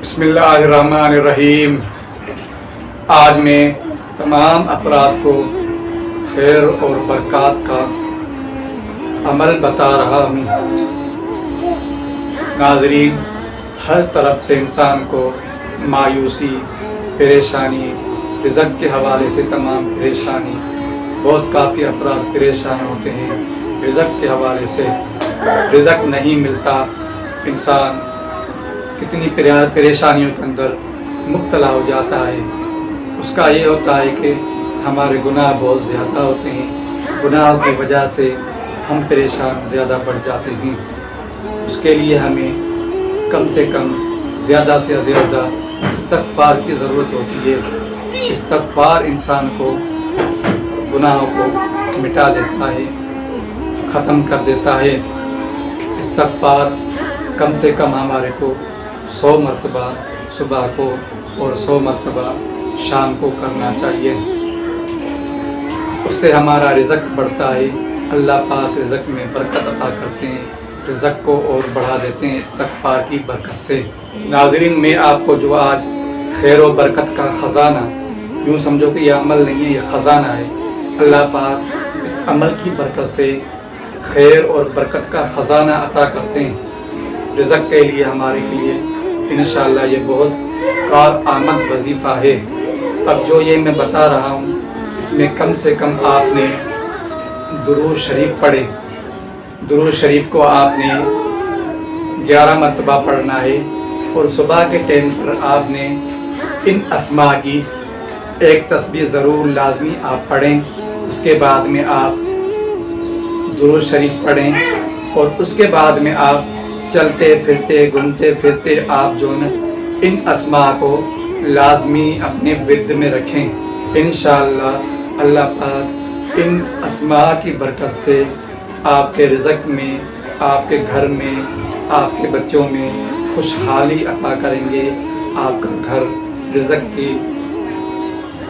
بسم اللہ الرحمن الرحیم۔ آج میں تمام افراد کو خیر اور برکات کا عمل بتا رہا ہوں۔ ناظرین، ہر طرف سے انسان کو مایوسی، پریشانی، رزق کے حوالے سے تمام پریشانی، بہت کافی افراد پریشان ہوتے ہیں رزق کے حوالے سے۔ رزق نہیں ملتا، انسان کتنی پریشانیوں کے اندر مبتلا ہو جاتا ہے۔ اس کا یہ ہوتا ہے کہ ہمارے گناہ بہت زیادہ ہوتے ہیں، گناہوں کی وجہ سے ہم پریشان زیادہ بڑھ جاتے ہیں۔ اس کے لیے ہمیں کم سے کم زیادہ سے زیادہ استغفار کی ضرورت ہوتی ہے۔ استغفار انسان کو گناہوں کو مٹا دیتا ہے، ختم کر دیتا ہے۔ استغفار کم سے کم ہمارے کو 100 مرتبہ صبح کو اور 100 مرتبہ شام کو کرنا چاہیے۔ اس سے ہمارا رزق بڑھتا ہے، اللہ پاک رزق میں برکت عطا کرتے ہیں، رزق کو اور بڑھا دیتے ہیں استغفار کی برکت سے۔ ناظرین، میں آپ کو جو آج خیر و برکت کا خزانہ، یوں سمجھو کہ یہ عمل نہیں ہے، یہ خزانہ ہے۔ اللہ پاک اس عمل کی برکت سے خیر اور برکت کا خزانہ عطا کرتے ہیں رزق کے لیے، ہمارے لیے انشاءاللہ یہ بہت کارآمد وظیفہ ہے۔ اب جو یہ میں بتا رہا ہوں، اس میں کم سے کم آپ نے درود شریف پڑھیں۔ درود شریف کو آپ نے 11 مرتبہ پڑھنا ہے، اور صبح کے ٹائم پر آپ نے ان اسماء کی ایک تسبیح ضرور لازمی آپ پڑھیں۔ اس کے بعد میں آپ درود شریف پڑھیں، اور اس کے بعد میں آپ چلتے پھرتے گھومتے پھرتے آپ جو ہے ان اسماء کو لازمی اپنے ورد میں رکھیں۔ انشاءاللہ اللہ پاک ان اسماء کی برکت سے آپ کے رزق میں، آپ کے گھر میں، آپ کے بچوں میں خوشحالی عطا کریں گے۔ آپ کا گھر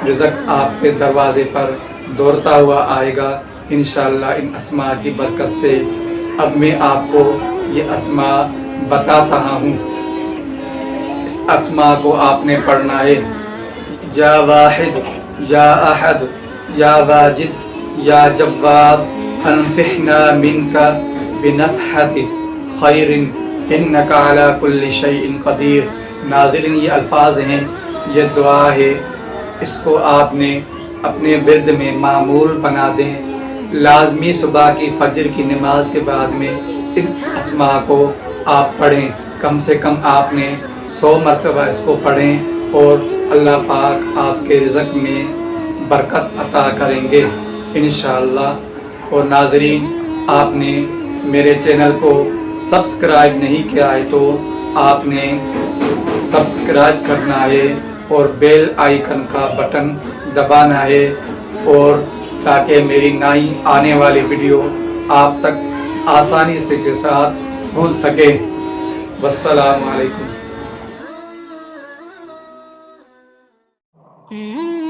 رزق آپ کے دروازے پر دوڑتا ہوا آئے گا انشاءاللہ ان اسماء کی برکت سے۔ اب میں آپ کو یہ اسماء بتاتا ہوں۔ اس اسماء کو آپ نے پڑھنا ہے: یا واحد، یا احد، یا واجد، یا جواد، انفحنا منک بنفحت خیر انک علی کل شیء قدیر۔ ناظرین، یہ الفاظ ہیں، یہ دعا ہے، اس کو آپ نے اپنے ورد میں معمول بنا دیں۔ لازمی صبح کی فجر کی نماز کے بعد میں ان اسماء کو آپ پڑھیں۔ کم سے کم آپ نے 100 مرتبہ اس کو پڑھیں، اور اللہ پاک آپ کے رزق میں برکت عطا کریں گے انشاءاللہ۔ اور ناظرین، آپ نے میرے چینل کو سبسکرائب نہیں کیا ہے تو آپ نے سبسکرائب کرنا ہے، اور بیل آئیکن کا بٹن دبانا ہے، اور تاکہ میری نئی آنے والی ویڈیو آپ تک آسانی سے کے ساتھ پہنچ سکے۔ والسلام علیکم۔